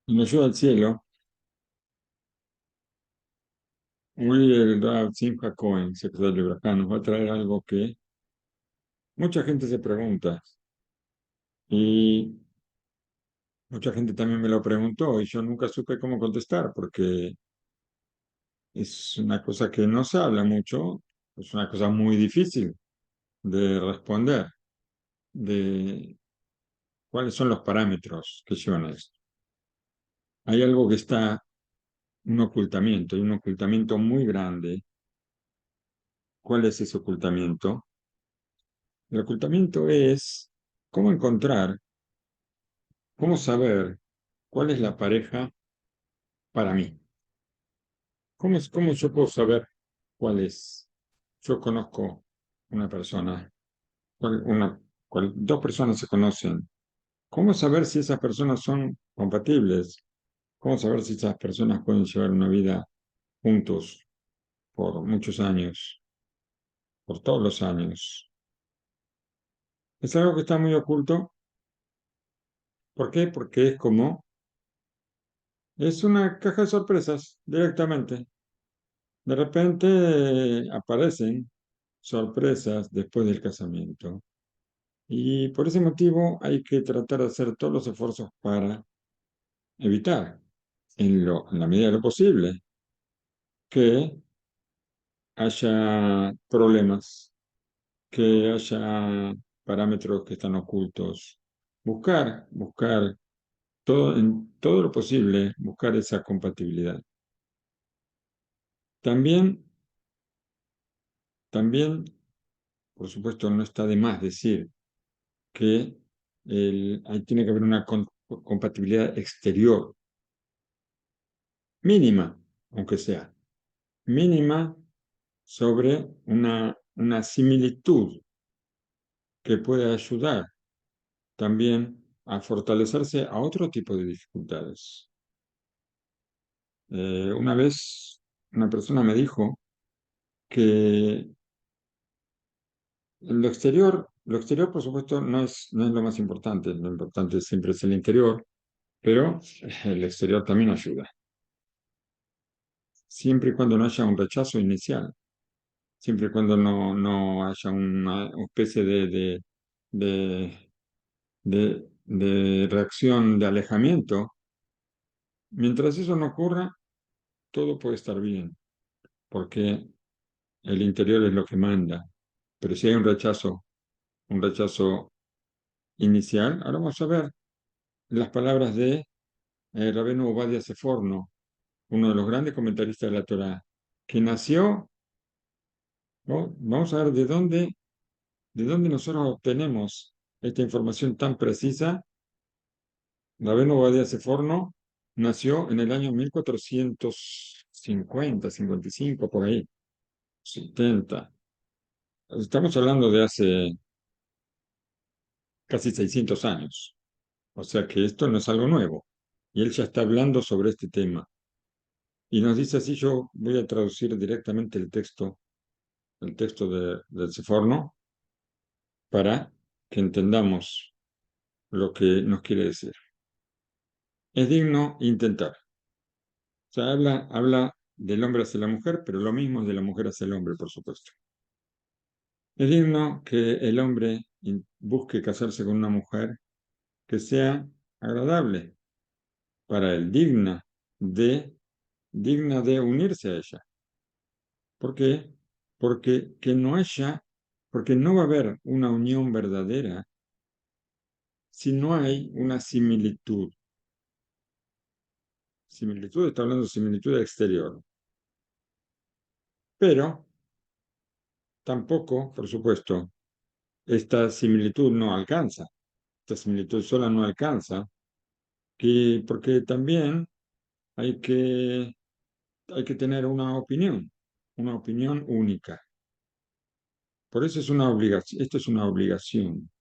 Y nos lleva al cielo, hoy el Rav Simcha Cohen, secretario de Brajá, nos va a traer algo que mucha gente se pregunta y mucha gente también me lo preguntó y yo nunca supe cómo contestar porque es una cosa que no se habla mucho, es una cosa muy difícil de responder, de cuáles son los parámetros que llevan a esto. Hay algo que está, un ocultamiento, y un ocultamiento muy grande. ¿Cuál es ese ocultamiento? El ocultamiento es cómo encontrar, cómo saber cuál es la pareja para mí. ¿Cómo yo puedo saber cuál es? Yo conozco una persona, dos personas se conocen. ¿Cómo saber si esas personas son compatibles? ¿Cómo saber si esas personas pueden llevar una vida juntos por muchos años, por todos los años? Es algo que está muy oculto. ¿Por qué? Porque es una caja de sorpresas directamente. De repente aparecen sorpresas después del casamiento. Y por ese motivo hay que tratar de hacer todos los esfuerzos para evitar, en la medida de lo posible, que haya problemas, que haya parámetros que están ocultos. Buscar todo, en todo lo posible, buscar esa compatibilidad. También, también, por supuesto, no está de más decir que ahí tiene que haber una compatibilidad exterior, mínima, aunque sea, mínima sobre una similitud que puede ayudar también a fortalecerse a otro tipo de dificultades. Una vez una persona me dijo que lo exterior, por supuesto, no es lo más importante, lo importante siempre es el interior, pero el exterior también ayuda, siempre y cuando no haya un rechazo inicial, siempre y cuando no haya una especie de, de reacción de alejamiento. Mientras eso no ocurra, todo puede estar bien, porque el interior es lo que manda. Pero si hay un rechazo inicial, ahora vamos a ver las palabras de Rabbeinu Ovadia Seforno, uno de los grandes comentaristas de la Torá, que nació, ¿no? Vamos a ver de dónde nosotros obtenemos esta información tan precisa. Rabbeinu Ovadia Seforno nació en el año 1450, 55 por ahí, 70. Estamos hablando de hace casi 600 años. O sea que esto no es algo nuevo. Y él ya está hablando sobre este tema. Y nos dice así, yo voy a traducir directamente el texto del Seforno para que entendamos lo que nos quiere decir. Es digno intentar. O sea, habla del hombre hacia la mujer, pero lo mismo es de la mujer hacia el hombre, por supuesto. Es digno que el hombre busque casarse con una mujer que sea agradable para él, digna de unirse a ella. ¿Por qué? Porque porque no va a haber una unión verdadera si no hay una similitud. Similitud, está hablando de similitud exterior. Pero tampoco, por supuesto, esta similitud no alcanza. Esta similitud sola no alcanza, porque también hay que, hay que tener una opinión única. Por eso es una obligación, esto es una obligación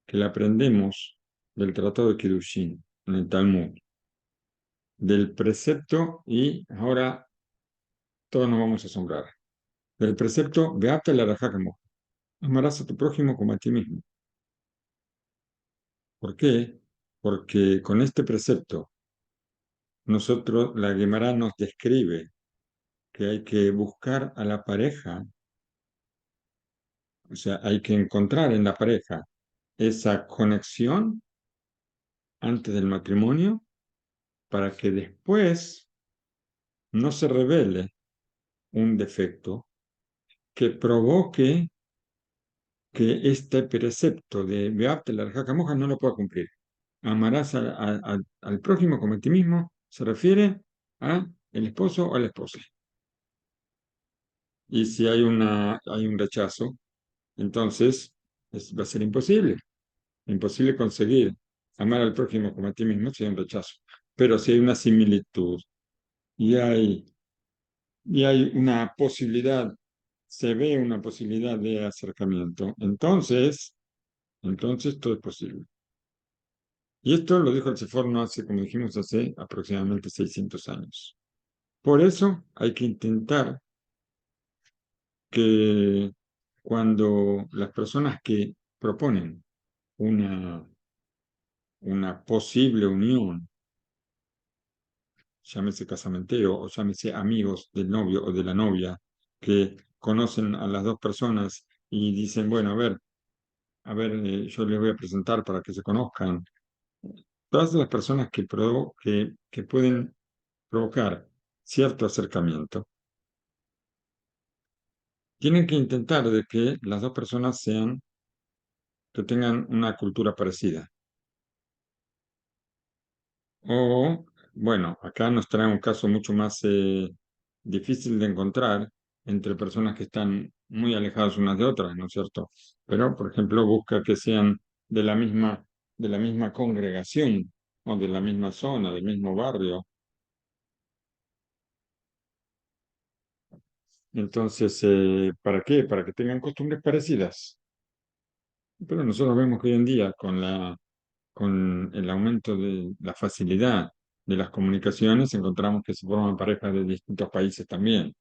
que la aprendemos del Tratado de Kiddushin, en el Talmud, del precepto, y ahora todos nos vamos a asombrar, del precepto, Beata la Rajakamo, amarás a tu prójimo como a ti mismo. ¿Por qué? Porque con este precepto nosotros, la Guemará nos describe que hay que buscar a la pareja, o sea, hay que encontrar en la pareja esa conexión antes del matrimonio para que después no se revele un defecto que provoque que este precepto de Beabte la Moja no lo pueda cumplir. Amarás al prójimo como a ti mismo, se refiere a el esposo o a la esposa. Y si hay un rechazo, entonces va a ser imposible conseguir amar al prójimo como a ti mismo si hay un rechazo. Pero si hay una similitud y hay una posibilidad, se ve una posibilidad de acercamiento, entonces todo es posible. Y esto lo dijo el Seforno hace, como dijimos, hace aproximadamente 600 años. Por eso hay que intentar que cuando las personas que proponen una, una posible unión, llámese casamentero o llámese amigos del novio o de la novia, que conocen a las dos personas y dicen, bueno, yo les voy a presentar para que se conozcan. Todas las personas que pueden provocar cierto acercamiento, tienen que intentar de que las dos personas que tengan una cultura parecida. O, bueno, acá nos trae un caso mucho más difícil de encontrar entre personas que están muy alejadas unas de otras, ¿no es cierto? Pero, por ejemplo, busca que sean de la misma congregación o de la misma zona, del mismo barrio. Entonces, ¿para qué? Para que tengan costumbres parecidas. Pero nosotros vemos que hoy en día, con el aumento de la facilidad de las comunicaciones, encontramos que se forman parejas de distintos países también.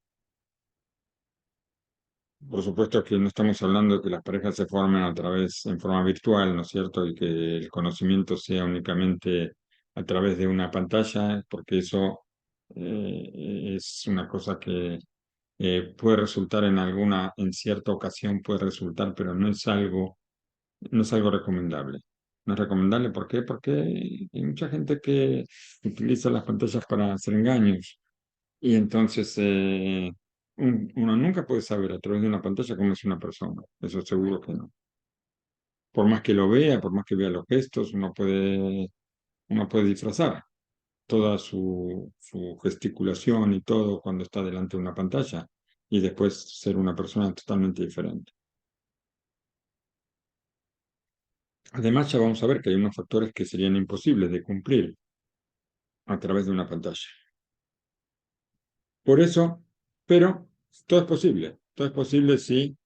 Por supuesto que no estamos hablando de que las parejas se formen en forma virtual, ¿no es cierto? Y que el conocimiento sea únicamente a través de una pantalla, porque eso es una cosa que puede resultar en cierta ocasión puede resultar, pero no es algo recomendable. No es recomendable, ¿por qué? Porque hay mucha gente que utiliza las pantallas para hacer engaños. Y entonces uno nunca puede saber a través de una pantalla cómo es una persona. Eso seguro que no. Por más que lo vea, por más que vea los gestos, uno puede disfrazar toda su gesticulación y todo cuando está delante de una pantalla y después ser una persona totalmente diferente. Además, ya vamos a ver que hay unos factores que serían imposibles de cumplir a través de una pantalla. Por eso, pero todo es posible. Todo es posible si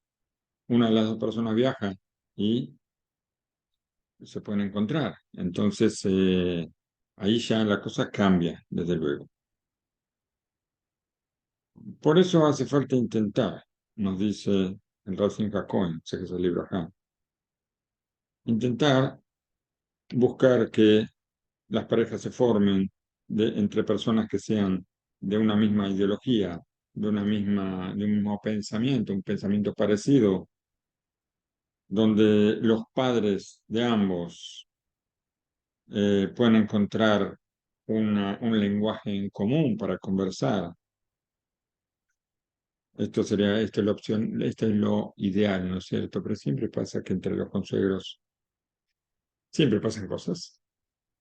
una de las dos personas viaja y se pueden encontrar. Entonces, ahí ya la cosa cambia, desde luego. Por eso hace falta intentar, nos dice el Racing Cohen, sé que es el libro acá, intentar buscar que las parejas se formen entre personas que sean de una misma ideología, de un mismo pensamiento, un pensamiento parecido, donde los padres de ambos pueden encontrar un lenguaje en común para conversar. Esta es la opción, esto es lo ideal, ¿no es cierto? Pero siempre pasa que entre los consuegros, siempre pasan cosas.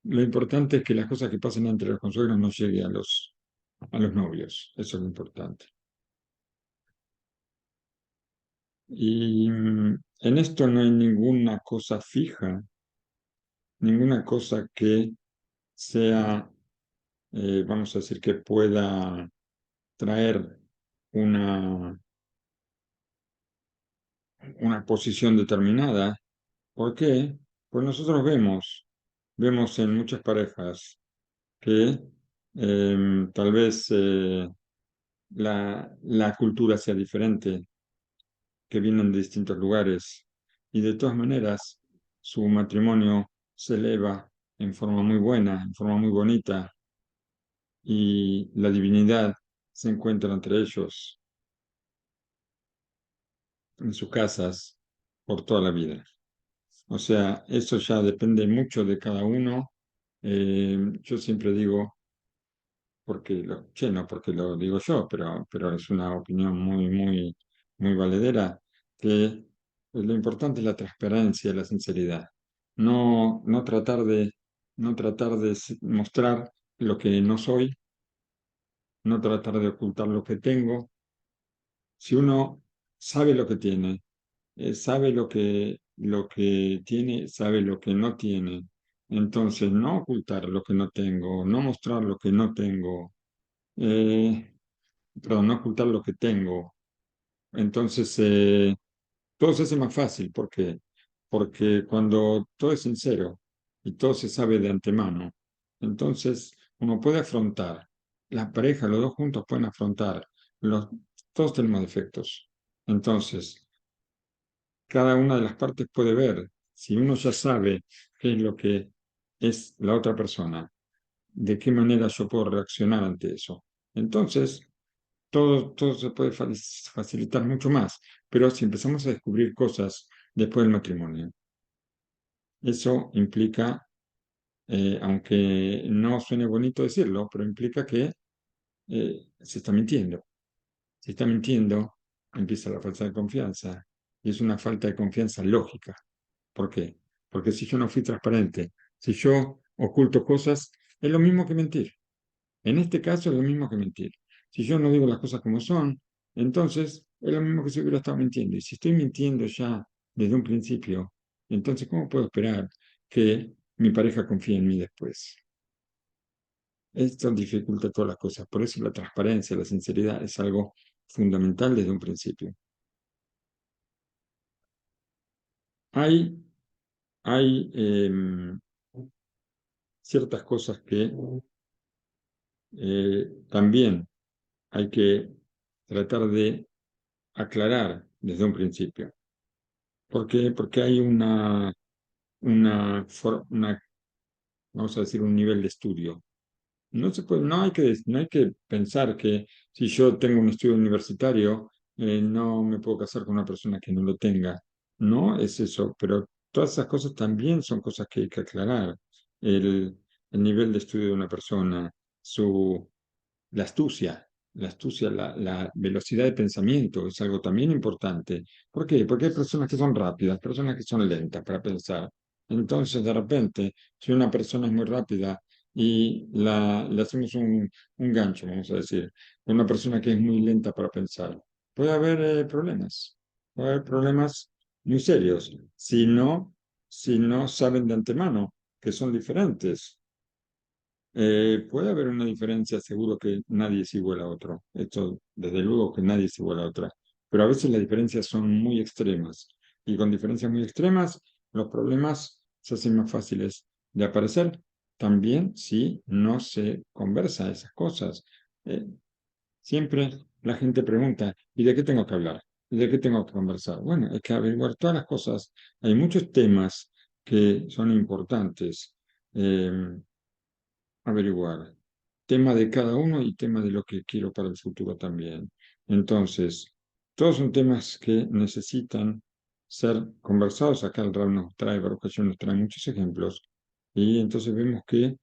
Lo importante es que las cosas que pasen entre los consuegros no lleguen a los novios. Eso es lo importante. Y en esto no hay ninguna cosa fija, ninguna cosa que sea, vamos a decir, que pueda traer una, una posición determinada. ¿Por qué? Pues nosotros vemos en muchas parejas que tal vez la cultura sea diferente, que vienen de distintos lugares y de todas maneras su matrimonio se eleva en forma muy buena, en forma muy bonita, y la divinidad se encuentran entre ellos en sus casas por toda la vida. O sea, eso ya depende mucho de cada uno. Yo siempre digo, no porque lo digo yo, pero es una opinión muy valedera, que lo importante es la transparencia, la sinceridad. No tratar no tratar de mostrar lo que no soy, no tratar de ocultar lo que tengo. Si uno sabe lo que tiene, sabe lo que tiene, sabe lo que no tiene. Entonces, no ocultar lo que no tengo, no mostrar lo que no tengo, eh, perdón, no ocultar lo que tengo. Entonces, todo se hace más fácil. ¿Por qué? Porque cuando todo es sincero y todo se sabe de antemano, entonces uno puede afrontar, la pareja, los dos juntos pueden afrontar, los, todos tenemos defectos. Entonces, cada una de las partes puede ver, si uno ya sabe qué es lo que es la otra persona, de qué manera yo puedo reaccionar ante eso. Entonces, todo se puede facilitar mucho más, pero si empezamos a descubrir cosas después del matrimonio, eso implica, aunque no suene bonito decirlo, pero implica que se está mintiendo. Si está mintiendo, empieza la falta de confianza y es una falta de confianza lógica. ¿Por qué? Porque si yo no fui transparente, si yo oculto cosas, es lo mismo que mentir. En este caso es lo mismo que mentir. Si yo no digo las cosas como son, entonces es lo mismo que si hubiera estado mintiendo. Y si estoy mintiendo ya desde un principio, entonces ¿cómo puedo esperar que mi pareja confíe en mí después? Esto dificulta todas las cosas. Por eso la transparencia, la sinceridad es algo fundamental desde un principio. Hay, hay ciertas cosas que también hay que tratar de aclarar desde un principio. ¿Por qué? Porque hay una, vamos a decir, un nivel de estudio. No hay que pensar que si yo tengo un estudio universitario, no me puedo casar con una persona que no lo tenga. No es eso, pero todas esas cosas también son cosas que hay que aclarar. El, el nivel de estudio de una persona, su la astucia, la velocidad de pensamiento es algo también importante. ¿Por qué? Porque hay personas que son rápidas, personas que son lentas para pensar. Entonces, de repente, si una persona es muy rápida y le hacemos un gancho, vamos a decir, con una persona que es muy lenta para pensar, puede haber problemas, puede haber problemas muy serios si no saben de antemano que son diferentes. Puede haber una diferencia, seguro que nadie es igual a otro. Esto, desde luego que nadie es igual a otra. Pero a veces las diferencias son muy extremas. Y con diferencias muy extremas, los problemas se hacen más fáciles de aparecer. También si no se conversa esas cosas. Eh, Siempre la gente pregunta, ¿y de qué tengo que hablar? ¿Y de qué tengo que conversar? Bueno, hay que averiguar todas las cosas. Hay muchos temas que son importantes. Eh, Averiguar. Tema de cada uno y tema de lo que quiero para el futuro también. Entonces, todos son temas que necesitan ser conversados. Acá el Rab nos trae, Baruch Hashem nos trae muchos ejemplos. Y entonces vemos que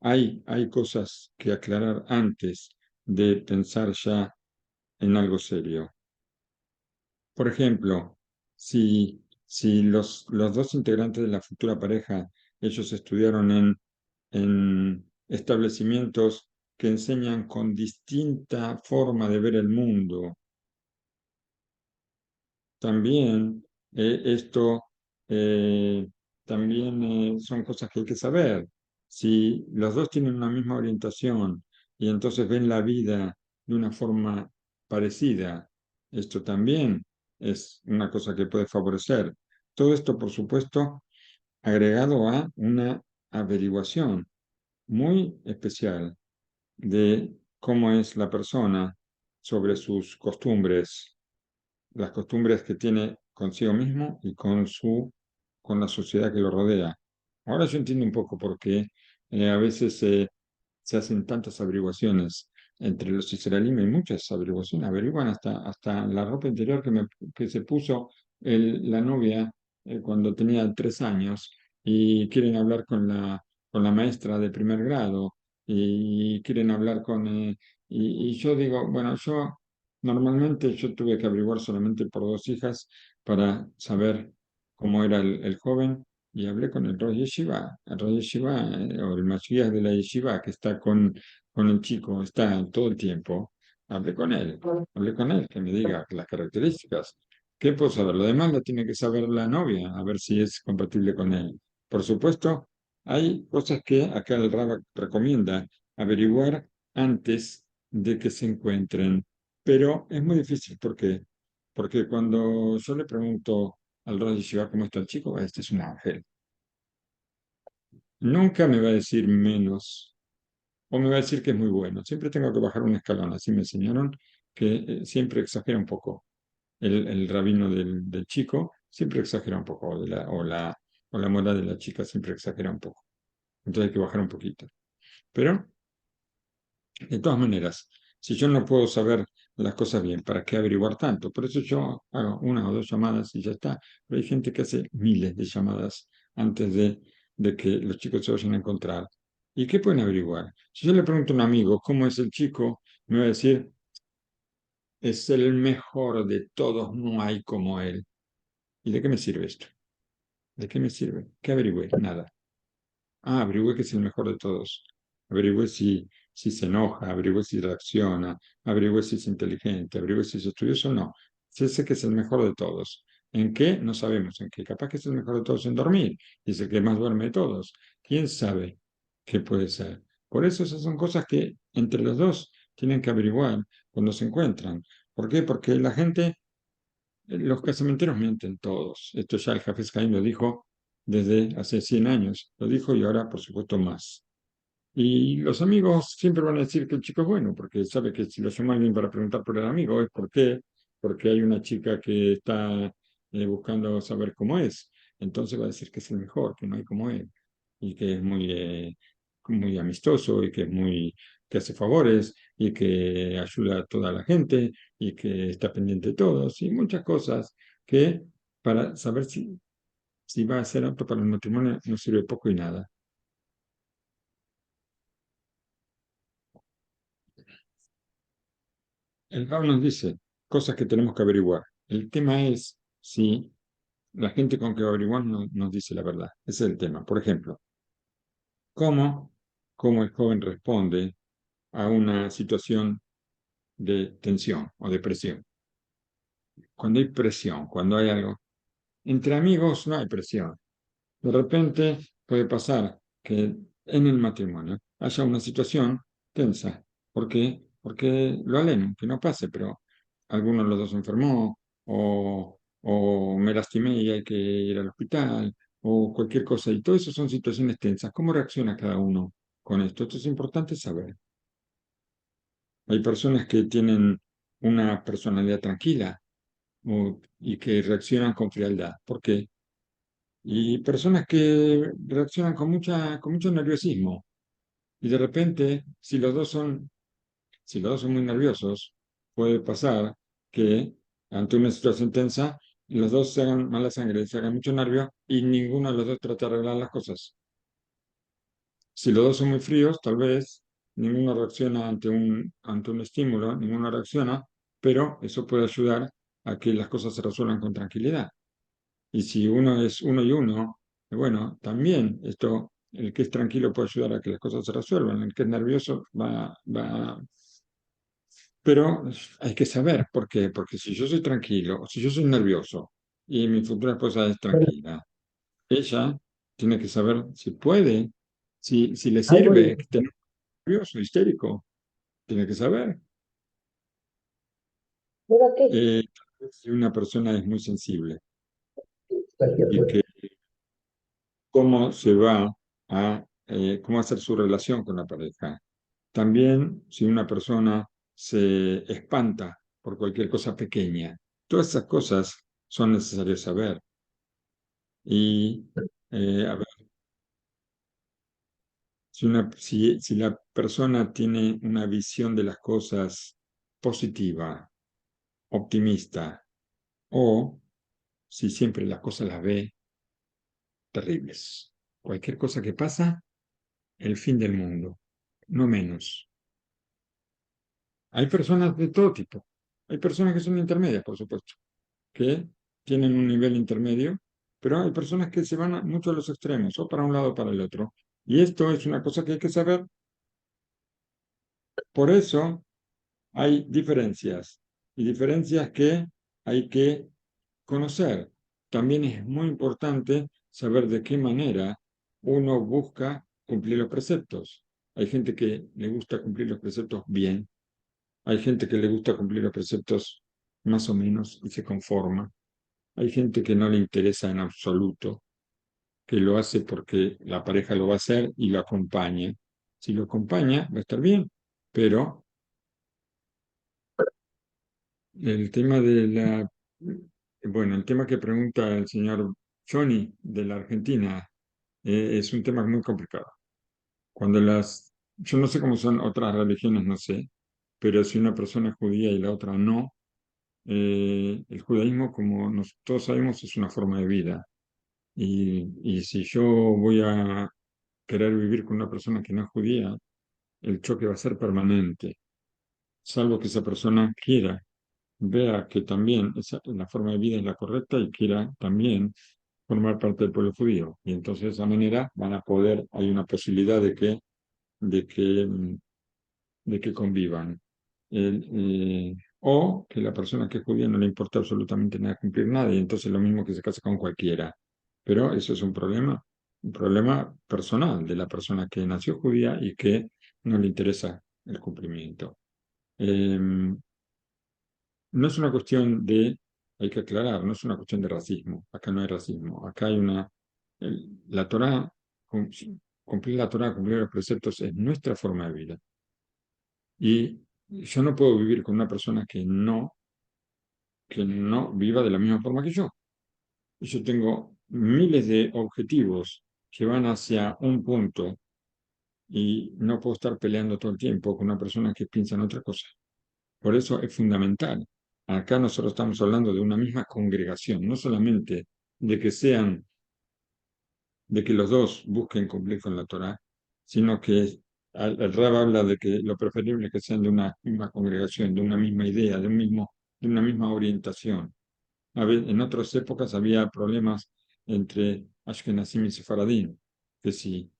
hay cosas que aclarar antes de pensar ya en algo serio. Por ejemplo, si los dos integrantes de la futura pareja, ellos estudiaron en establecimientos que enseñan con distinta forma de ver el mundo. También esto también son cosas que hay que saber. Si los dos tienen una misma orientación y entonces ven la vida de una forma parecida, esto también es una cosa que puede favorecer. Todo esto, por supuesto, agregado a una averiguación muy especial de cómo es la persona sobre sus costumbres, las costumbres que tiene consigo mismo y con la sociedad que lo rodea. Ahora yo entiendo un poco por qué a veces se hacen tantas averiguaciones entre los israelíes, hay muchas averiguaciones, averiguan hasta la ropa interior que se puso la novia cuando tenía 3 años y quieren hablar con la maestra de primer grado y quieren hablar y yo digo, bueno, normalmente yo tuve que averiguar solamente por 2 hijas para saber cómo era el joven y hablé con el Rosh Yeshiva, o el Mashiach de la Yeshiva, que está con el chico, está todo el tiempo. Hablé con él, que me diga las características. ¿Qué puedo saber? Lo demás lo tiene que saber la novia, a ver si es compatible con él. Por supuesto, hay cosas que acá el Rab recomienda averiguar antes de que se encuentren, pero es muy difícil. ¿Por qué? Porque cuando yo le pregunto al Rosh Yeshiva cómo está el chico, este es un ángel. Nunca me va a decir menos o me va a decir que es muy bueno. Siempre tengo que bajar un escalón. Así me enseñaron que siempre exagera un poco. El rabino del chico siempre exagera un poco, o la moda de la chica siempre exagera un poco. Entonces hay que bajar un poquito. Pero, de todas maneras, si yo no puedo saber las cosas bien, ¿para qué averiguar tanto? Por eso yo hago 1 o 2 llamadas y ya está. Pero hay gente que hace miles de llamadas antes de que los chicos se vayan a encontrar. ¿Y qué pueden averiguar? Si yo le pregunto a un amigo cómo es el chico, me va a decir, es el mejor de todos, no hay como él. ¿Y de qué me sirve esto? ¿De qué me sirve? ¿Qué averigüé? Nada. Ah, averigüé que es el mejor de todos. Averigüé si se enoja, averigüé si reacciona, averigüé si es inteligente, averigüé si es estudioso o no. Sé que es el mejor de todos. ¿En qué? No sabemos. ¿En qué? Capaz que es el mejor de todos en dormir. Y es el que más duerme de todos. ¿Quién sabe qué puede ser? Por eso esas son cosas que entre los dos tienen que averiguar cuando se encuentran. ¿Por qué? Porque la gente, los casamenteros mienten todos. Esto ya el Hafez Haim lo dijo desde hace 100 años. Lo dijo y ahora, por supuesto, más. Y los amigos siempre van a decir que el chico es bueno, porque sabe que si lo llama alguien para preguntar por el amigo es porque hay una chica que está buscando saber cómo es. Entonces va a decir que es el mejor, que no hay como él, y que es muy amistoso, y que que hace favores, y que ayuda a toda la gente, y que está pendiente de todos, y muchas cosas que para saber si va a ser apto para el matrimonio no sirve poco y nada. El RAW nos dice cosas que tenemos que averiguar. El tema es si la gente con que averiguamos nos dice la verdad. Ese es el tema. Por ejemplo, ¿cómo, cómo el joven responde a una situación de tensión o de presión? Cuando hay presión, cuando hay algo. Entre amigos no hay presión. De repente puede pasar que en el matrimonio haya una situación tensa. ¿Por qué? Porque lo aleno, que no pase, pero alguno de los dos se enfermó o me lastimé y hay que ir al hospital o cualquier cosa. Y todo eso son situaciones tensas. ¿Cómo reacciona cada uno con esto? Esto es importante saber. Hay personas que tienen una personalidad tranquila y que reaccionan con frialdad. ¿Por qué? Y personas que reaccionan con mucho nerviosismo. Y de repente, si los dos son muy nerviosos, puede pasar que ante una situación tensa, los dos se hagan mala sangre, se hagan mucho nervio y ninguno de los dos trata de arreglar las cosas. Si los dos son muy fríos, tal vez ninguno reacciona ante un estímulo, ninguno reacciona, pero eso puede ayudar a que las cosas se resuelvan con tranquilidad. Y si uno es uno y uno, bueno, también el que es tranquilo puede ayudar a que las cosas se resuelvan, el que es nervioso va. Pero hay que saber por qué, porque si yo soy tranquilo, o si yo soy nervioso y mi futura esposa es tranquila, ella tiene que saber si puede, si le Ahí voy. sirve tener nervioso, histérico, tiene que saber. ¿Pero qué? Si una persona es muy sensible Cualquier y cosa. que cómo se va cómo hacer su relación con la pareja. También si una persona se espanta por cualquier cosa pequeña. Todas esas cosas son necesarias saber. Y a ver, si persona tiene una visión de las cosas positiva, optimista, o si siempre las cosas las ve terribles. Cualquier cosa que pasa, el fin del mundo, no menos. Hay personas de todo tipo. Hay personas que son intermedias, por supuesto, que tienen un nivel intermedio, pero hay personas que se van mucho a los extremos, o para un lado o para el otro. Y esto es una cosa que hay que saber. Por eso hay diferencias, y diferencias que hay que conocer. También es muy importante saber de qué manera uno busca cumplir los preceptos. Hay gente que le gusta cumplir los preceptos bien, hay gente que le gusta cumplir los preceptos más o menos y se conforma. Hay gente que no le interesa en absoluto, que lo hace porque la pareja lo va a hacer y lo acompaña. Si lo acompaña, va a estar bien, pero el tema de bueno, el tema que pregunta el señor Johnny de la Argentina es un tema muy complicado. Yo no sé cómo son otras religiones, no sé, pero si una persona es judía y la otra no, el judaísmo, como todos sabemos, es una forma de vida. Y si yo voy a querer vivir con una persona que no es judía, el choque va a ser permanente, salvo que esa persona quiera, vea que también la forma de vida es la correcta y quiera también formar parte del pueblo judío. Y entonces de esa manera van a poder, hay una posibilidad de que, mm, de que convivan. O que la persona que es judía no le importa absolutamente nada cumplir nada, y entonces lo mismo que se casa con cualquiera. Pero eso es un problema personal de la persona que nació judía y que no le interesa el cumplimiento. Eh, no es una cuestión hay que aclarar, no es una cuestión de racismo. Acá no hay racismo. Acá hay la Torá, cumplir la Torá, cumplir los preceptos es nuestra forma de vida. Y yo no puedo vivir con una persona que no viva de la misma forma que yo. Yo tengo miles de objetivos que van hacia un punto y no puedo estar peleando todo el tiempo con una persona que piensa en otra cosa. Por eso es fundamental. Acá nosotros estamos hablando de una misma congregación, no solamente de que de que los dos busquen cumplir con la Torá, sino que el Rab habla de que lo preferible es que sean de una misma congregación, de una misma idea, de una misma orientación. En otras épocas había problemas entre Ashkenazim y Sefaradín, que si,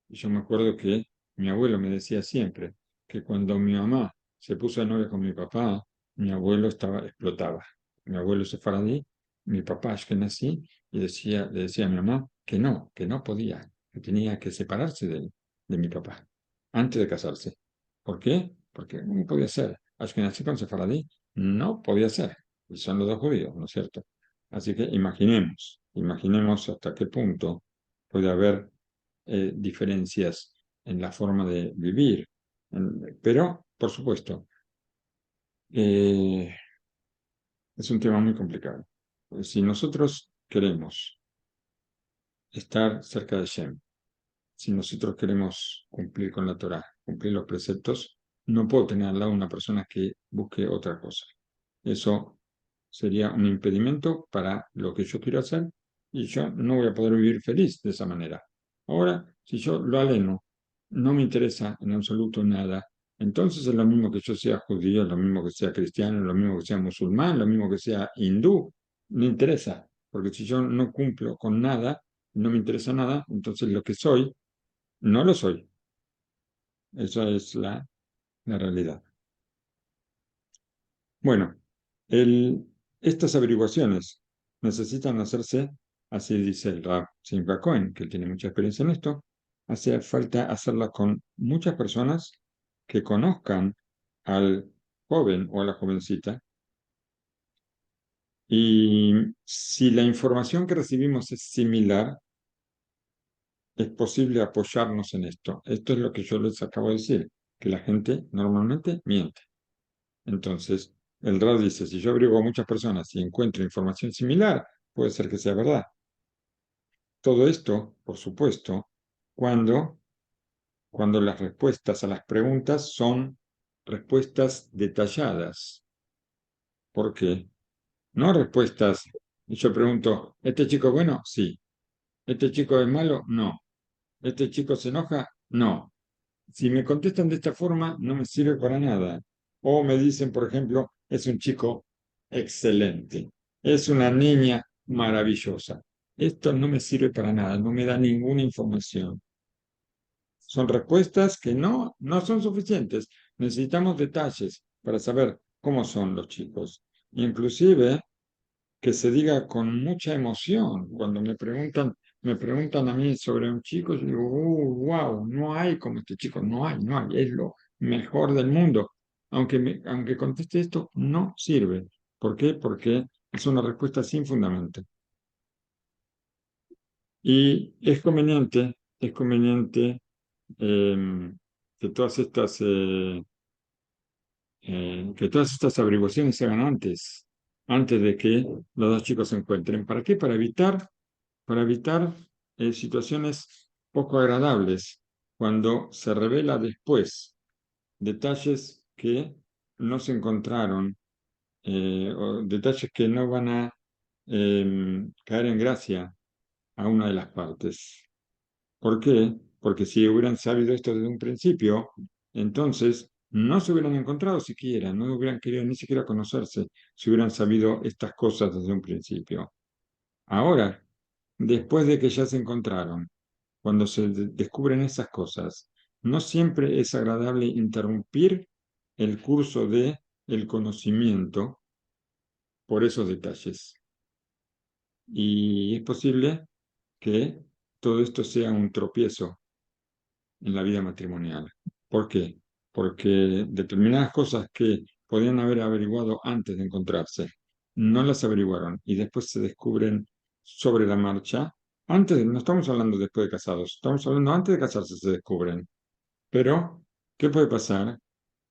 yo me acuerdo que mi abuelo me decía siempre que cuando mi mamá se puso de novia con mi papá, mi abuelo explotaba. Mi abuelo sefaradí, mi papá Ashkenazí, y le decía a mi mamá que no podía, que tenía que separarse de mi papá antes de casarse. ¿Por qué? Porque no podía ser. Ashkenazí con sefaradí no podía ser. Y son los dos judíos, ¿no es cierto? Así que imaginemos hasta qué punto puede haber diferencias en la forma de vivir. Pero, por supuesto, eh, es un tema muy complicado. Si nosotros queremos estar cerca de Shem, si nosotros queremos cumplir con la Torá, cumplir los preceptos, no puedo tener al lado una persona que busque otra cosa. Eso sería un impedimento para lo que yo quiero hacer y yo no voy a poder vivir feliz de esa manera. Ahora, si yo lo aleno, no me interesa en absoluto nada, entonces es lo mismo que yo sea judío, es lo mismo que sea cristiano, es lo mismo que sea musulmán, lo mismo que sea hindú, me interesa, porque si yo no cumplo con nada, no me interesa nada, entonces lo que soy, no lo soy. Esa es la realidad. Bueno, el, estas averiguaciones necesitan hacerse, así dice el Rab Simcha Cohen, que él tiene mucha experiencia en esto, hace falta hacerlas con muchas personas que conozcan al joven o a la jovencita. Y si la información que recibimos es similar, es posible apoyarnos en esto. Esto es lo que yo les acabo de decir, que la gente normalmente miente. Entonces, el RAD dice, si yo abrigo a muchas personas y encuentro información similar, puede ser que sea verdad. Todo esto, por supuesto, cuando cuando las respuestas a las preguntas son respuestas detalladas. ¿Por qué? No respuestas. Yo pregunto, ¿este chico es bueno? Sí. ¿Este chico es malo? No. ¿Este chico se enoja? No. Si me contestan de esta forma, no me sirve para nada. O me dicen, por ejemplo, es un chico excelente, es una niña maravillosa. Esto no me sirve para nada, no me da ninguna información. Son respuestas que no son suficientes. Necesitamos detalles para saber cómo son los chicos. Inclusive que se diga con mucha emoción. Cuando me preguntan a mí sobre un chico, yo digo, wow, no hay como este chico, no hay, es lo mejor del mundo. Aunque conteste esto, no sirve. ¿Por qué? Porque es una respuesta sin fundamento. Y es conveniente que que todas estas averiguaciones se hagan antes de que los dos chicos se encuentren. ¿Para qué? Para evitar situaciones poco agradables cuando se revela después detalles que no se encontraron o detalles que no van a caer en gracia a una de las partes. ¿Por qué? Porque si hubieran sabido esto desde un principio, entonces no se hubieran encontrado siquiera, no hubieran querido ni siquiera conocerse si hubieran sabido estas cosas desde un principio. Ahora, después de que ya se encontraron, cuando se descubren esas cosas, no siempre es agradable interrumpir el curso de el conocimiento por esos detalles. Y es posible que todo esto sea un tropiezo en la vida matrimonial. ¿Por qué? Porque determinadas cosas que podían haber averiguado antes de encontrarse, no las averiguaron y después se descubren sobre la marcha. Antes, no estamos hablando después de casados, estamos hablando antes de casarse se descubren. Pero, ¿qué puede pasar?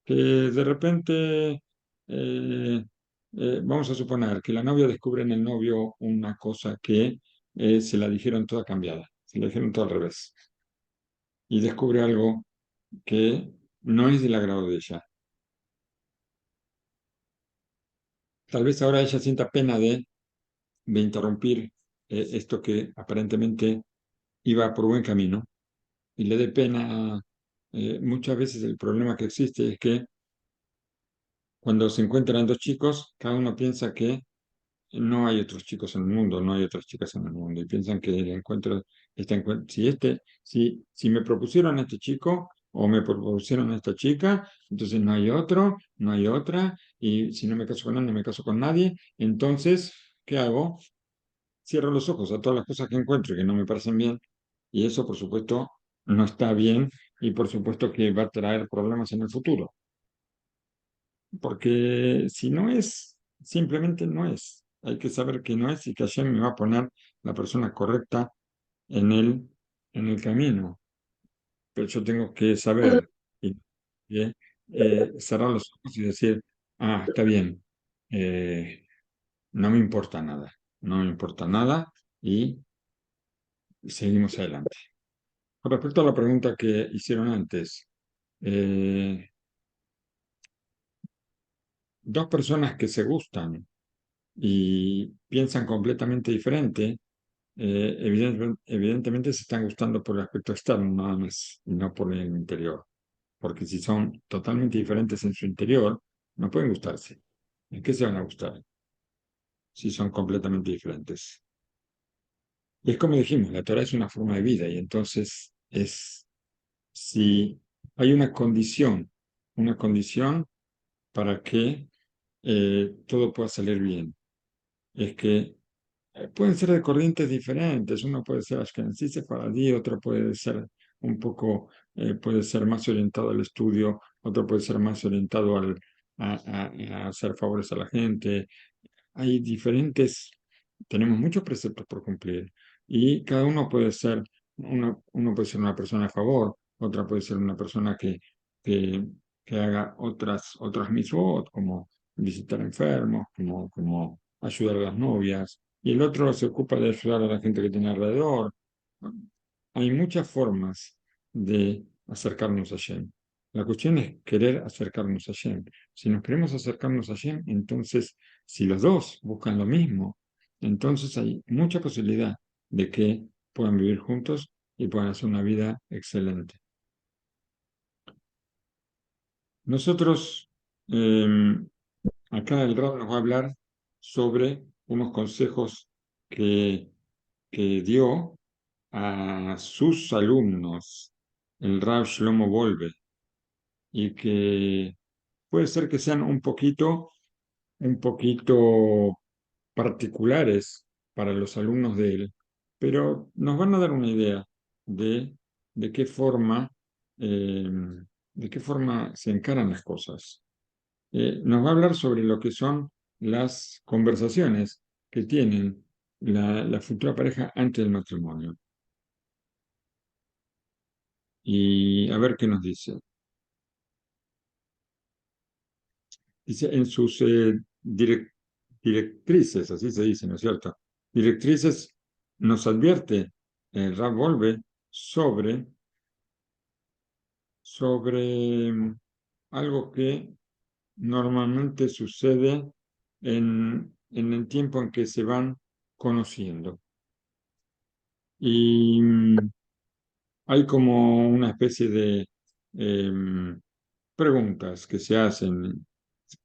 Que de repente, vamos a suponer que la novia descubre en el novio una cosa que se la dijeron toda cambiada, se la dijeron todo al revés, y descubre algo que no es del agrado de ella. Tal vez ahora ella sienta pena de interrumpir esto que aparentemente iba por buen camino y le dé pena. Muchas veces el problema que existe es que cuando se encuentran dos chicos, cada uno piensa que no hay otros chicos en el mundo, no hay otras chicas en el mundo, y piensan que el encuentro, si me propusieron a este chico o me propusieron a esta chica, entonces no hay otro, no hay otra, y si no me caso con él, no me caso con nadie, entonces, ¿qué hago? Cierro los ojos a todas las cosas que encuentro y que no me parecen bien, y eso, por supuesto, no está bien, y por supuesto que va a traer problemas en el futuro, porque si no es, simplemente no es. Hay que saber que no es y que Hashem me va a poner la persona correcta en en el camino. Pero yo tengo que saber y cerrar los ojos y decir, ah, está bien, eh, no me importa nada, no me importa nada y seguimos adelante. Con respecto a la pregunta que hicieron antes, eh, dos personas que se gustan y piensan completamente diferente, evidentemente se están gustando por el aspecto externo nada más, y no por el interior. Porque si son totalmente diferentes en su interior, no pueden gustarse. ¿En qué se van a gustar si son completamente diferentes? Y es como dijimos, la Torah es una forma de vida y entonces si hay una condición para que todo pueda salir bien, es que pueden ser de corrientes diferentes. Uno puede ser ashkenazí, sefaradí, otro puede ser un poco, puede ser más orientado al estudio, otro puede ser más orientado a hacer favores a la gente. Hay diferentes, tenemos muchos preceptos por cumplir y cada uno puede ser una persona a favor, otra puede ser una persona que, que haga otras mitzvot, como visitar enfermos, como ayudar a las novias, y el otro se ocupa de ayudar a la gente que tiene alrededor. Hay muchas formas de acercarnos a Hashem. La cuestión es querer acercarnos a Hashem. Si nos queremos acercarnos a Hashem, entonces, si los dos buscan lo mismo, entonces hay mucha posibilidad de que puedan vivir juntos y puedan hacer una vida excelente. Nosotros, acá el Rab nos va a hablar sobre unos consejos que, que dio a sus alumnos, el Rab Shlomo Wolbe, y que puede ser que sean un poquito particulares para los alumnos de él, pero nos van a dar una idea de, de qué forma, eh, de qué forma se encaran las cosas. Nos va a hablar sobre lo que son las conversaciones que tienen la futura pareja antes del matrimonio. Y a ver qué nos dice. Dice, en sus directrices, así se dice, ¿no es cierto? Directrices nos advierte Rab Wolbe sobre algo que normalmente sucede en el tiempo en que se van conociendo. Y hay como una especie de preguntas que se hacen,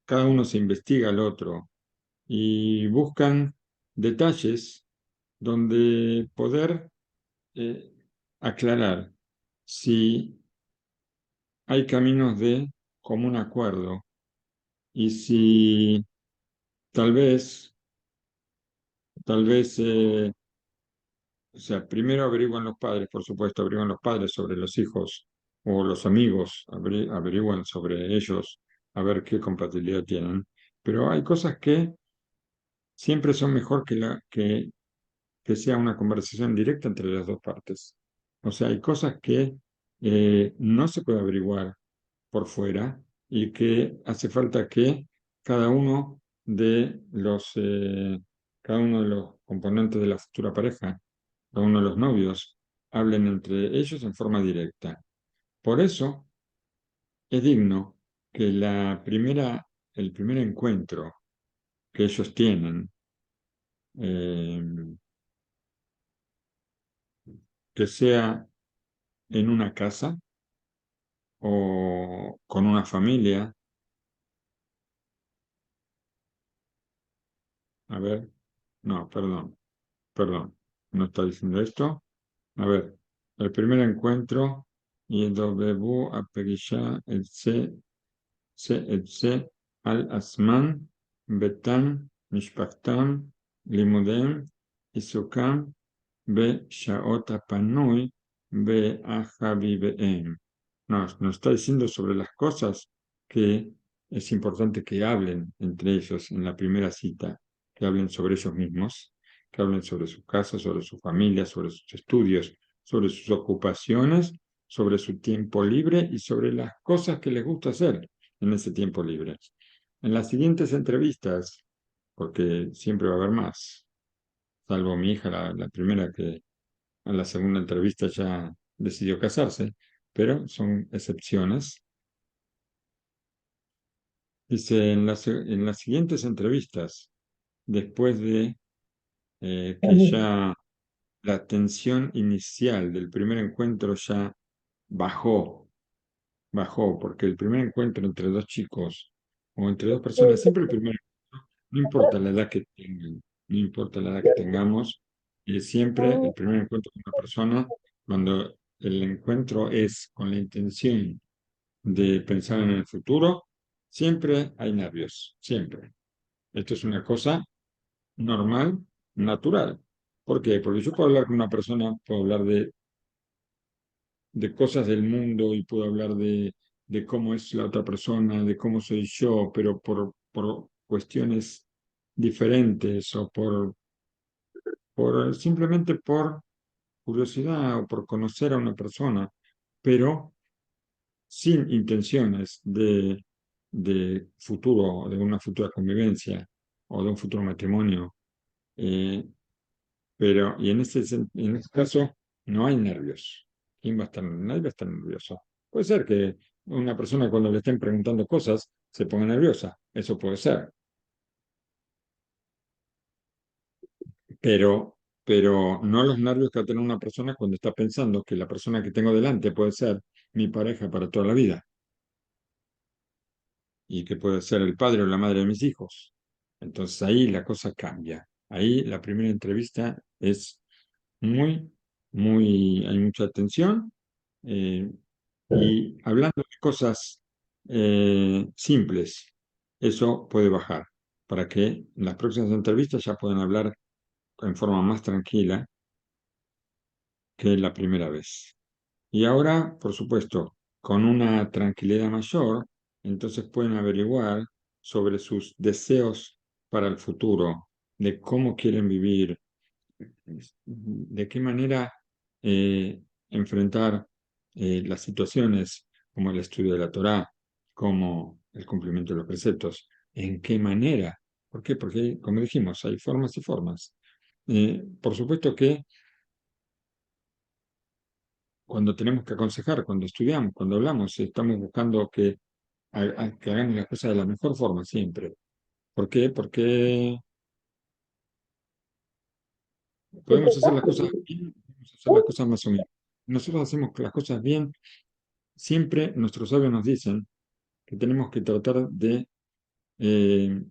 cada uno se investiga al otro y buscan detalles donde poder eh, aclarar si hay caminos de común acuerdo y si tal vez, tal vez, o sea, primero averiguan los padres, por supuesto, averiguan los padres sobre los hijos o los amigos, averiguan sobre ellos a ver qué compatibilidad tienen, pero hay cosas que siempre son mejor que sea una conversación directa entre las dos partes. O sea, hay cosas que no se puede averiguar por fuera y que hace falta que cada uno cada uno de los componentes de la futura pareja, cada uno de los novios, hablen entre ellos en forma directa. Por eso es digno que el primer encuentro que ellos tienen, eh, que sea en una casa o con una familia. A ver, no, perdón, no está diciendo esto. A ver, el primer encuentro, Yedobebu Apegisha Etse Al Asman, Betan, Mishpachtam, Limudem, Isukam, Be Shaot Apanui, Be Ahaviveem. Nos está diciendo sobre las cosas que es importante que hablen entre ellos en la primera cita, que hablen sobre ellos mismos, que hablen sobre su casa, sobre su familia, sobre sus estudios, sobre sus ocupaciones, sobre su tiempo libre y sobre las cosas que les gusta hacer en ese tiempo libre. En las siguientes entrevistas, porque siempre va a haber más, salvo mi hija, la primera que a la segunda entrevista ya decidió casarse, pero son excepciones. Dice, en las siguientes entrevistas, después de que ya la tensión inicial del primer encuentro ya bajó, porque el primer encuentro entre dos chicos o entre dos personas, siempre el primer, no importa la edad que tengan, no importa la edad que tengamos, siempre el primer encuentro con una persona, cuando el encuentro es con la intención de pensar en el futuro, siempre hay nervios, siempre. Esto es una cosa normal, natural. ¿Por qué? Porque yo puedo hablar con una persona, puedo hablar de cosas del mundo y puedo hablar de cómo es la otra persona, de cómo soy yo, pero por cuestiones diferentes o simplemente por curiosidad o por conocer a una persona, pero sin intenciones de futuro, de una futura convivencia o de un futuro matrimonio. Eh, y en este caso no hay nervios. ¿Quién va a estar? Nadie va a estar nervioso. Puede ser que una persona cuando le estén preguntando cosas se ponga nerviosa, eso puede ser, pero, pero no los nervios que va a tener una persona cuando está pensando que la persona que tengo delante puede ser mi pareja para toda la vida y que puede ser el padre o la madre de mis hijos. Entonces ahí la cosa cambia. Ahí la primera entrevista es muy, hay mucha atención eh, y hablando de cosas simples, eso puede bajar para que en las próximas entrevistas ya puedan hablar en forma más tranquila que la primera vez. Y ahora, por supuesto, con una tranquilidad mayor, entonces pueden averiguar sobre sus deseos para el futuro, de cómo quieren vivir, de qué manera eh, enfrentar las situaciones como el estudio de la Torá, como el cumplimiento de los preceptos, en qué manera. ¿Por qué? Porque, como dijimos, hay formas y formas. Por supuesto que cuando tenemos que aconsejar, cuando estudiamos, cuando hablamos, estamos buscando que hagamos las cosas de la mejor forma siempre. ¿Por qué? Porque podemos hacer las cosas bien, podemos hacer las cosas más o menos. Nosotros hacemos las cosas bien, siempre nuestros sabios nos dicen que tenemos que tratar de eh,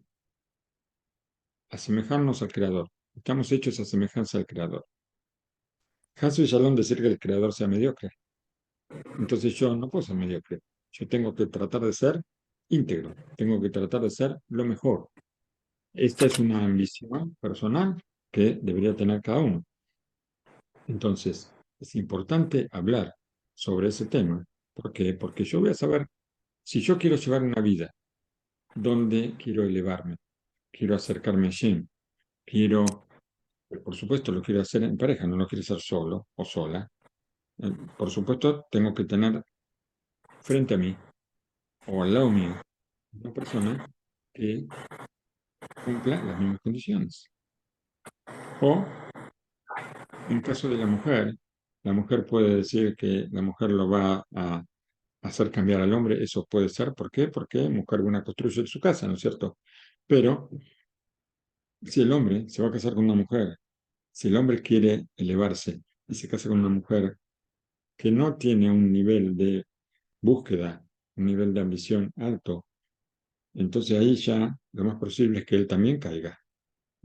asemejarnos al Creador. Estamos hechos a semejanza al Creador. Hasu y Shalom decir que el Creador sea mediocre. Entonces yo no puedo ser mediocre. Yo tengo que tratar de ser íntegro. Tengo que tratar de ser lo mejor. Esta es una ambición personal que debería tener cada uno. Entonces, es importante hablar sobre ese tema. ¿Por qué? Porque yo voy a saber si yo quiero llevar una vida donde quiero elevarme, quiero acercarme a Shem, quiero, por supuesto, lo quiero hacer en pareja, no lo quiero hacer solo o sola. Por supuesto, tengo que tener frente a mí o al lado mío una persona que cumpla las mismas condiciones. O en caso de la mujer puede decir que la mujer lo va a hacer cambiar al hombre, eso puede ser, ¿por qué? Porque mujer buena construye su casa, ¿no es cierto? Pero si el hombre se va a casar con una mujer, si el hombre quiere elevarse y se casa con una mujer que no tiene un nivel de búsqueda, un nivel de ambición alto, entonces ahí ya lo más posible es que él también caiga.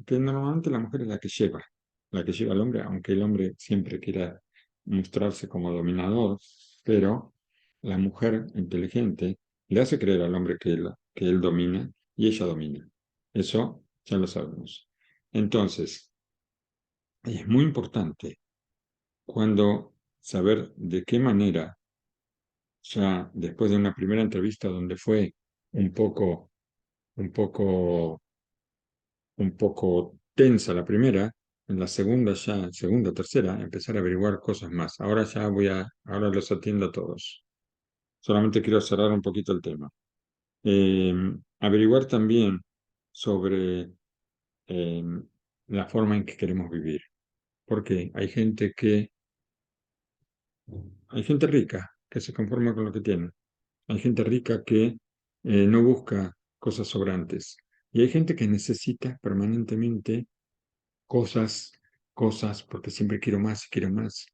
Que normalmente la mujer es la que lleva al hombre, aunque el hombre siempre quiera mostrarse como dominador, pero la mujer inteligente le hace creer al hombre que él domina y ella domina. Eso ya lo sabemos. Entonces, es muy importante cuando saber de qué manera, ya después de una primera entrevista donde fue un poco, un poco un poco tensa la primera, en la segunda ya, segunda, tercera, empezar a averiguar cosas más. Ahora los atiendo a todos. Solamente quiero cerrar un poquito el tema. Eh, Averiguar también sobre eh, la forma en que queremos vivir. Porque hay gente rica que se conforma con lo que tiene. Hay gente rica que no busca cosas sobrantes. Y hay gente que necesita permanentemente cosas, cosas, porque siempre quiero más y quiero más.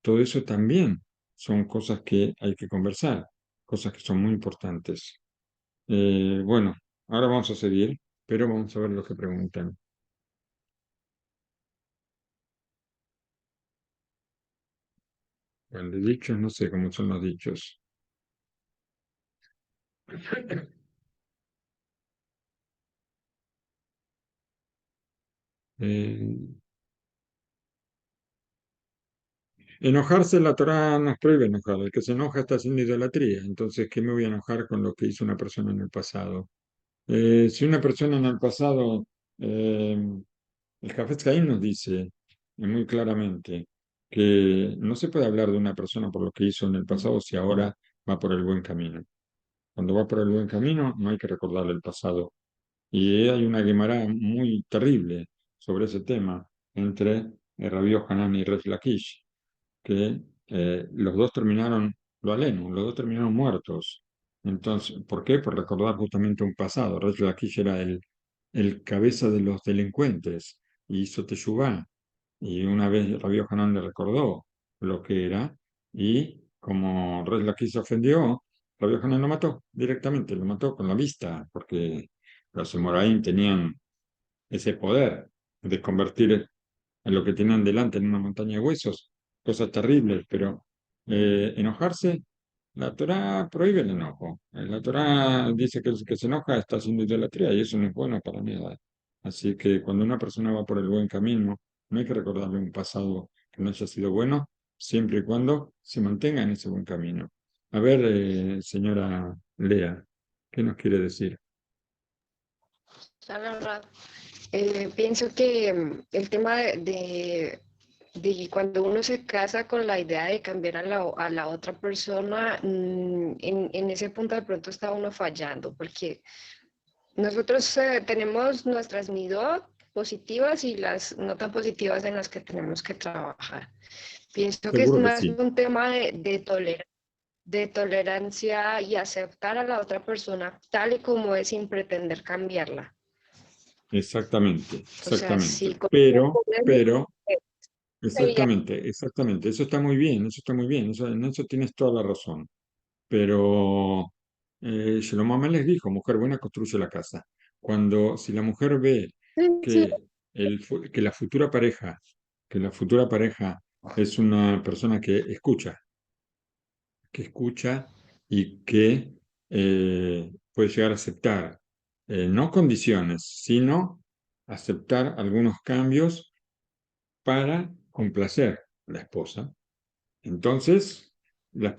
Todo eso también son cosas que hay que conversar, cosas que son muy importantes. Bueno, ahora vamos a seguir, pero vamos a ver lo que preguntan. Bueno, de dichos, no sé cómo son los dichos. Eh, Enojarse, la Torá nos prohíbe enojar. El que se enoja está haciendo idolatría. Entonces, ¿qué me voy a enojar con lo que hizo una persona en el pasado? Si una persona en el pasado eh, el Jafetz Haim nos dice muy claramente que no se puede hablar de una persona por lo que hizo en el pasado si ahora va por el buen camino. Cuando va por el buen camino, no hay que recordarle el pasado. Y hay una Gemara muy terrible sobre ese tema entre Rabbi Hanan y Resh Lakish, que los dos terminaron lo aleno, los dos terminaron muertos. Entonces, ¿por qué? Por recordar justamente un pasado. Resh Lakish era el cabeza de los delincuentes y hizo teshuvá. Y una vez Rabbi Hanan le recordó lo que era, y como Resh Lakish se ofendió, Rabbi Hanan lo mató directamente, lo mató con la vista, porque los Emoraim tenían ese poder de convertir en lo que tenían delante en una montaña de huesos, cosas terribles, pero enojarse, la Torá prohíbe el enojo. La Torá dice que el que se enoja está haciendo idolatría y eso no es bueno para nada. Así que cuando una persona va por el buen camino, no hay que recordarle un pasado que no haya sido bueno, siempre y cuando se mantenga en ese buen camino. A ver, señora Lea, ¿qué nos quiere decir? La verdad, pienso que el tema de cuando uno se casa con la idea de cambiar a la otra persona, en ese punto de pronto está uno fallando, porque nosotros tenemos nuestras midot positivas y las no tan positivas en las que tenemos que trabajar. Pienso que es Seguro que más sí. un tema de tolerancia y aceptar a la otra persona tal y como es sin pretender cambiarla. Exactamente, O sea, exactamente. si cometemos errores, Pero, sería exactamente, exactamente. Eso está muy bien, eso está muy bien. En eso tienes toda la razón. Pero Shlomo les dijo, mujer buena construye la casa. Si la mujer ve sí, que, que que la futura pareja es una persona que escucha y que puede llegar a aceptar, no condiciones, sino aceptar algunos cambios para complacer a la esposa. Entonces, la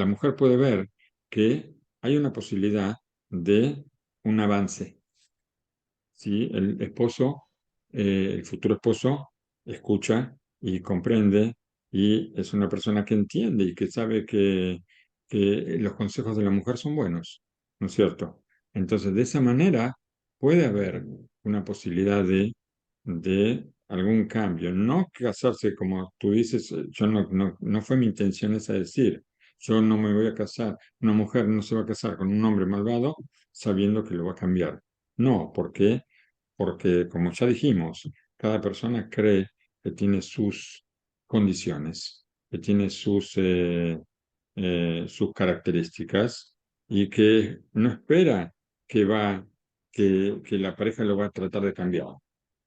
mujer puede ver que hay una posibilidad de un avance. ¿Sí? El futuro esposo, escucha y comprende y es una persona que entiende y que sabe que los consejos de la mujer son buenos, ¿no es cierto? Entonces, de esa manera puede haber una posibilidad de algún cambio. No casarse como tú dices, yo no fue mi intención esa decir, yo no me voy a casar, una mujer no se va a casar con un hombre malvado sabiendo que lo va a cambiar. No, porque como ya dijimos, cada persona cree que tiene sus condiciones, que tiene sus características y que no espera que que la pareja lo va a tratar de cambiar.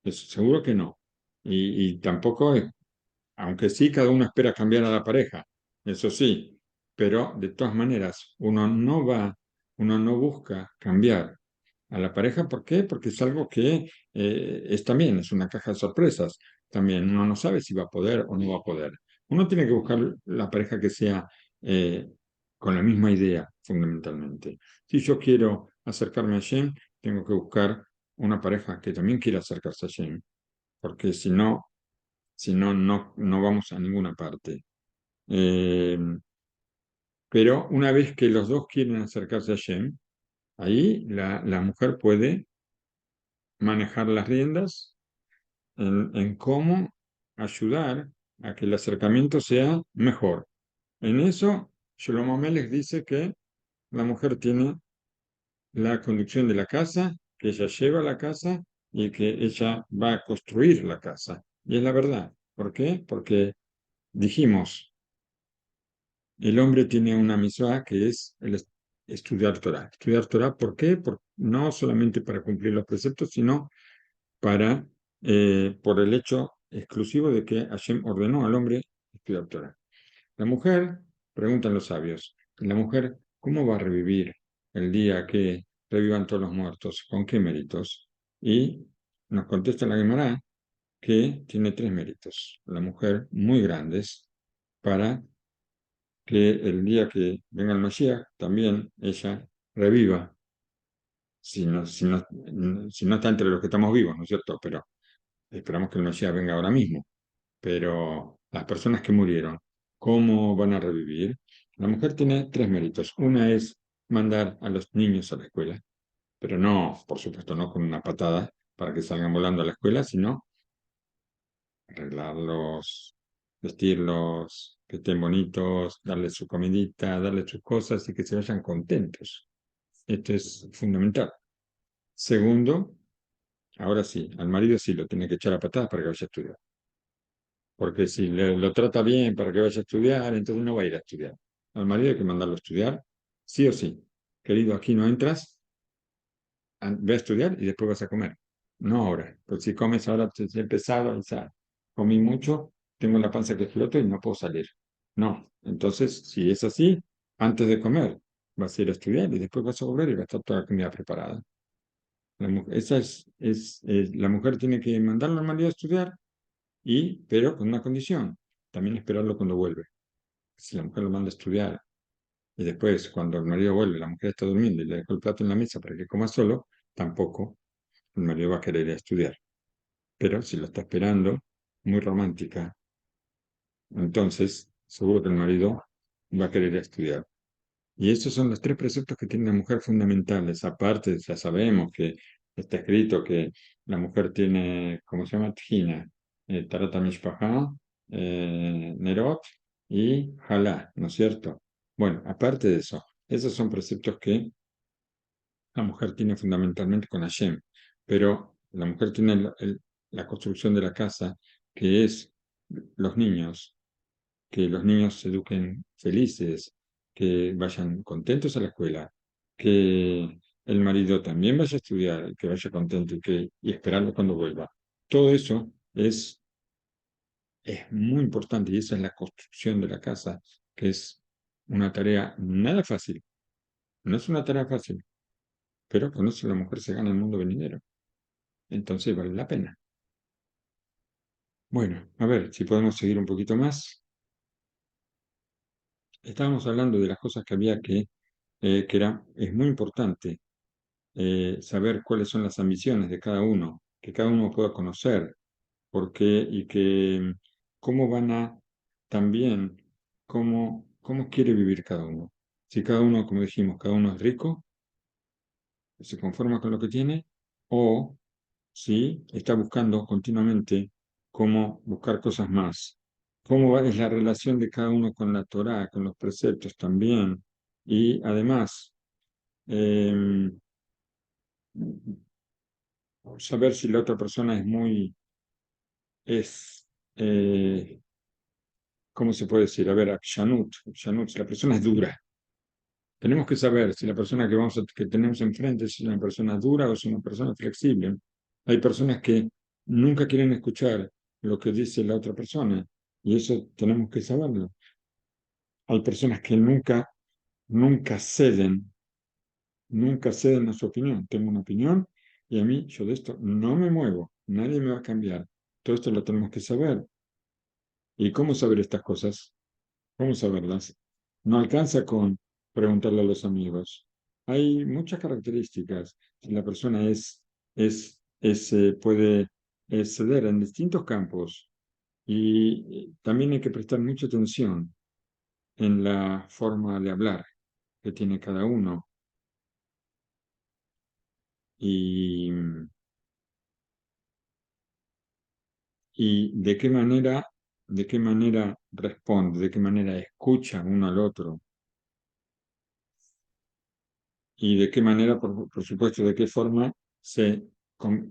Seguro que no. Y tampoco, aunque sí, cada uno espera cambiar a la pareja, eso sí, pero de todas maneras, uno no busca cambiar a la pareja. ¿Por qué? Porque es algo que es también, es una caja de sorpresas. También uno no sabe si va a poder o no va a poder. Uno tiene que buscar la pareja que sea eh, con la misma idea, fundamentalmente. Si yo quiero acercarme a Shem, tengo que buscar una pareja que también quiera acercarse a Shem, porque si no, no vamos a ninguna parte. Eh, pero una vez que los dos quieren acercarse a Shem, ahí la mujer puede manejar las riendas en cómo ayudar a que el acercamiento sea mejor. En eso, Shlomo Melech dice que la mujer tiene la conducción de la casa, que ella lleva la casa y que ella va a construir la casa. Y es la verdad. ¿Por qué? Porque dijimos, el hombre tiene una mitzvah que es estudiar Torah. Estudiar Torah, ¿por qué? No solamente para cumplir los preceptos, sino por el hecho exclusivo de que Hashem ordenó al hombre estudiar Torah. La mujer, preguntan los sabios, la mujer, ¿cómo va a revivir el día que revivan todos los muertos? ¿Con qué méritos? Y nos contesta la Gemara que tiene tres méritos. La mujer muy grandes para que el día que venga el Mashiach también ella reviva, si no está entre los que estamos vivos, ¿no es cierto? Pero esperamos que el Mashiach venga ahora mismo. Pero las personas que murieron, ¿cómo van a revivir? La mujer tiene tres méritos. Una es mandar a los niños a la escuela, pero no, por supuesto, no con una patada para que salgan volando a la escuela, sino arreglarlos, vestirlos, que estén bonitos, darles su comidita, darles sus cosas y que se vayan contentos. Esto es fundamental. Segundo, ahora sí, al marido sí lo tiene que echar a patadas para que vaya a estudiar. Porque si lo trata bien para que vaya a estudiar, entonces no va a ir a estudiar. Al marido hay que mandarlo a estudiar, sí o sí. Querido, aquí no entras, ve a estudiar y después vas a comer. No ahora. Pues si comes ahora, he empezado, o sea, comí mucho, tengo la panza que explota y no puedo salir. No. Entonces, si es así, antes de comer, vas a ir a estudiar y después vas a volver y va a estar toda la comida preparada. La mujer tiene que mandarlo al marido a estudiar, pero con una condición, también esperarlo cuando vuelve. Si la mujer lo manda a estudiar y después, cuando el marido vuelve, la mujer está durmiendo y le deja el plato en la mesa para que coma solo, tampoco el marido va a querer ir a estudiar. Pero si lo está esperando, muy romántica, entonces seguro que el marido va a querer ir a estudiar. Y estos son los tres preceptos que tiene la mujer fundamentales. Aparte, ya sabemos que está escrito que la mujer tiene, ¿cómo se llama? Tjina, Tarata Mishpaha, Nerot y Halá, ¿no es cierto? Bueno, aparte de eso, esos son preceptos que la mujer tiene fundamentalmente con Hashem, pero la mujer tiene la construcción de la casa, que es los niños, que los niños se eduquen felices, que vayan contentos a la escuela, que el marido también vaya a estudiar, que vaya contento y esperarlo cuando vuelva. Todo eso es muy importante y esa es la construcción de la casa, que es una tarea nada fácil. No es una tarea fácil, pero con eso la mujer se gana el mundo venidero. Entonces vale la pena. Bueno, a ver si podemos seguir un poquito más. Estábamos hablando de las cosas que había es muy importante saber cuáles son las ambiciones de cada uno, que cada uno pueda conocer por qué y que cómo van a también, cómo quiere vivir cada uno. Si cada uno, como dijimos, cada uno es rico, se conforma con lo que tiene, o si está buscando continuamente cómo buscar cosas más. Es la relación de cada uno con la Torá, con los preceptos también. Y además, eh, saber si la otra persona es, eh, ¿cómo se puede decir? A ver, akshanut, si la persona es dura. Tenemos que saber si la persona que tenemos enfrente es una persona dura o es una persona flexible. Hay personas que nunca quieren escuchar lo que dice la otra persona y eso tenemos que saberlo. Hay personas que nunca nunca ceden a su opinión. Tengo una opinión y a mí, yo de esto no me muevo, nadie me va a cambiar. Todo esto lo tenemos que saber. ¿Y cómo saber estas cosas? ¿Cómo saberlas? No alcanza con preguntarle a los amigos. Hay muchas características. La persona puede ceder en distintos campos y también hay que prestar mucha atención en la forma de hablar que tiene cada uno y, y de qué manera responde, de qué manera escucha uno al otro y de qué manera, por supuesto, de qué forma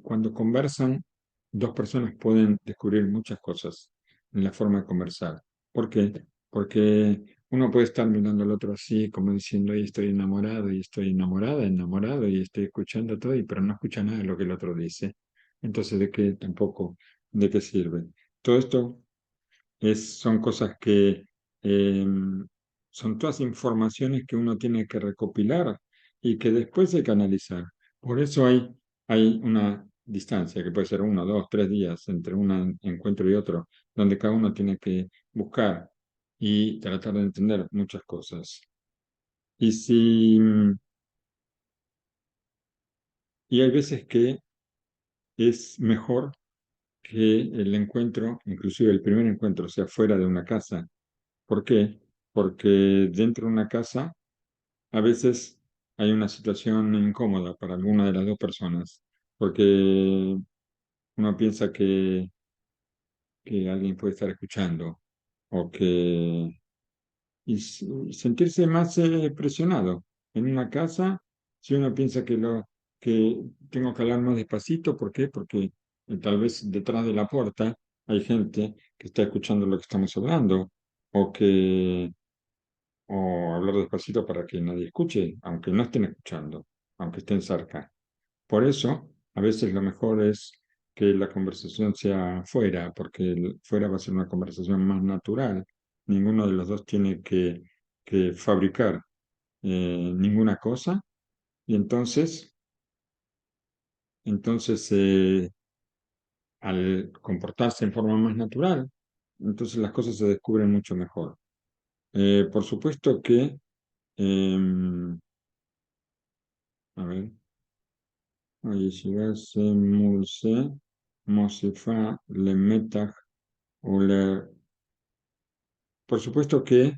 cuando conversan, dos personas pueden descubrir muchas cosas en la forma de conversar. ¿Por qué? Porque uno puede estar mirando al otro así, como diciendo, "Ay, estoy enamorado y estoy enamorada, enamorado y estoy escuchando todo, pero no escucha nada de lo que el otro dice. Entonces, ¿de qué sirve? Todo esto son cosas que eh, son todas informaciones que uno tiene que recopilar y que después hay que analizar. Por eso hay una distancia que puede ser 1, 2, 3 días entre un encuentro y otro, donde cada uno tiene que buscar y tratar de entender muchas cosas. Y si, y hay veces que es mejor que el encuentro, inclusive el primer encuentro, sea fuera de una casa. ¿Por qué? Porque dentro de una casa a veces hay una situación incómoda para alguna de las dos personas, porque uno piensa que alguien puede estar escuchando o que sentirse más presionado. En una casa, si uno piensa que tengo que hablar más despacito, ¿por qué? Porque tal vez detrás de la puerta hay gente que está escuchando lo que estamos hablando, o que o hablar despacito para que nadie escuche, aunque no estén escuchando, aunque estén cerca. Por eso, a veces lo mejor es que la conversación sea fuera, porque fuera va a ser una conversación más natural. Ninguno de los dos tiene que fabricar ninguna cosa, y entonces al comportarse en forma más natural, entonces las cosas se descubren mucho mejor. Por supuesto que, em, a ver, הישיבה se muse, mosifa, le metach, o le por supuesto que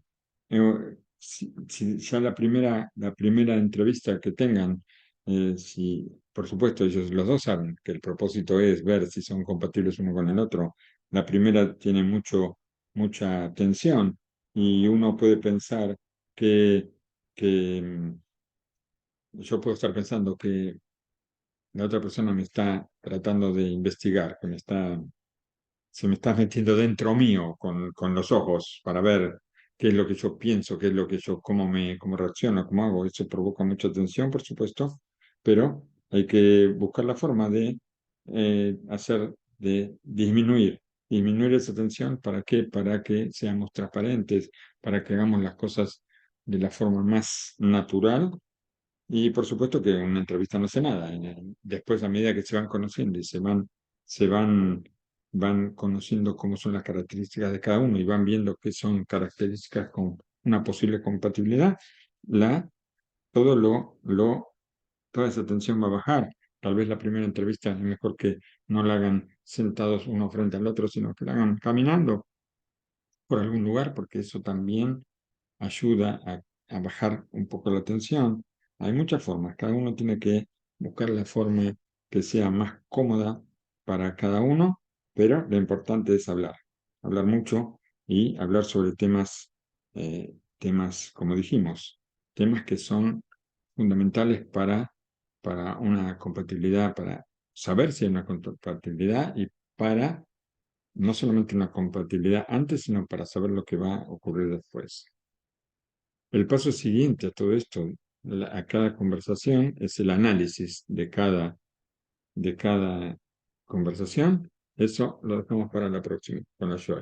si ya la primera entrevista que tengan, si, por supuesto, ellos los dos saben que el propósito es ver si son compatibles uno con el otro, la primera tiene mucha tensión y uno puede pensar que yo puedo estar pensando que la otra persona me está tratando de investigar, se me está metiendo dentro mío con los ojos para ver qué es lo que yo pienso, qué es lo que yo, cómo reacciono, cómo hago. Eso provoca mucha tensión, por supuesto, pero hay que buscar la forma de disminuir esa tensión. ¿Para qué? Para que seamos transparentes, para que hagamos las cosas de la forma más natural y por supuesto que una entrevista no hace nada. Después, a medida que se van conociendo y van conociendo cómo son las características de cada uno y van viendo qué son características con una posible compatibilidad, la, todo toda esa tensión va a bajar. Tal vez la primera entrevista es mejor que no la hagan sentados uno frente al otro, sino que la hagan caminando por algún lugar, porque eso también ayuda a bajar un poco la tensión. Hay muchas formas, cada uno tiene que buscar la forma que sea más cómoda para cada uno, pero lo importante es hablar mucho y hablar sobre temas, como dijimos, temas que son fundamentales para una compatibilidad, para saber si hay una compatibilidad y para no solamente una compatibilidad antes, sino para saber lo que va a ocurrir después. El paso siguiente a todo esto, a cada conversación, es el análisis de cada conversación. Eso lo dejamos para la próxima, con la Shoah.